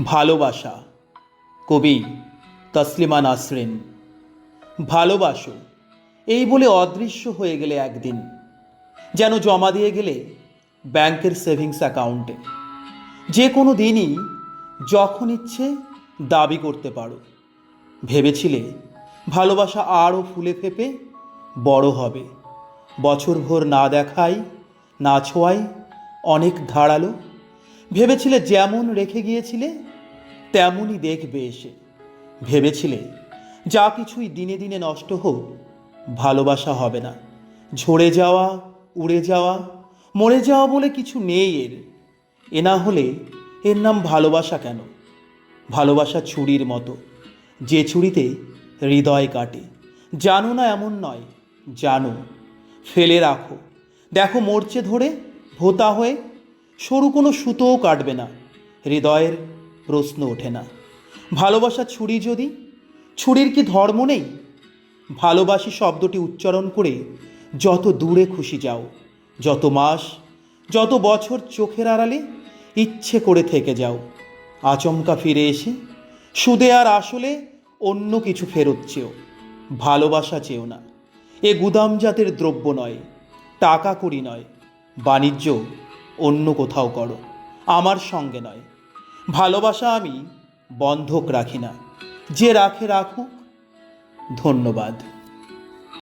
ভালোবাসা। কবি তসলিমা নাসরিন। ভালোবাসো এই বলে অদৃশ্য হয়ে গেলে একদিন, যেন জমা দিয়ে গেলে ব্যাংকের সেভিংস অ্যাকাউন্টে। যে কোনো দিনই যখন ইচ্ছে দাবি করতে পারো। ভেবেছিলে ভালোবাসা আরও ফুলে ফেপে বড় হবে, বছরভর না দেখাই না ছোঁয়াই অনেক ধারালো। ভেবেছিলে যেমন রেখে গিয়েছিলে তেমনই দেখবে এসে। ভেবেছিলে যা কিছুই দিনে দিনে নষ্ট হোক, ভালোবাসা হবে না। ঝরে যাওয়া, উড়ে যাওয়া, মরে যাওয়া বলে কিছু নেই এর। এ না হলে এর নাম ভালোবাসা কেন? ভালোবাসা ছুরির মতো, যে ছুরিতে হৃদয় কাটে। জানো না এমন নয়, জানো, ফেলে রাখো। দেখো মরচে ধরে ভোঁতা হয়ে, সরু কোনো সুতোও কাটবে না, হৃদয়ের প্রশ্ন ওঠে না। ভালোবাসা ছুরি যদি, ছুরির কি ধর্ম নেই? ভালোবাসি শব্দটি উচ্চারণ করে যত দূরে খুশি যাও, যত মাস যত বছর চোখের আড়ালে ইচ্ছে করে থেকে যাও, আচমকা ফিরে এসে সুদে আর আসলে অন্য কিছু ফেরত চেও। ভালোবাসা চেও না, এ গুদাম জাতের দ্রব্য নয়, টাকা কড়ি নয়, বাণিজ্য অন্য কোথাও করো, আমার সঙ্গে নয়। ভালোবাসা আমি বন্ধক রাখি না, যে রাখে রাখুক। ধন্যবাদ।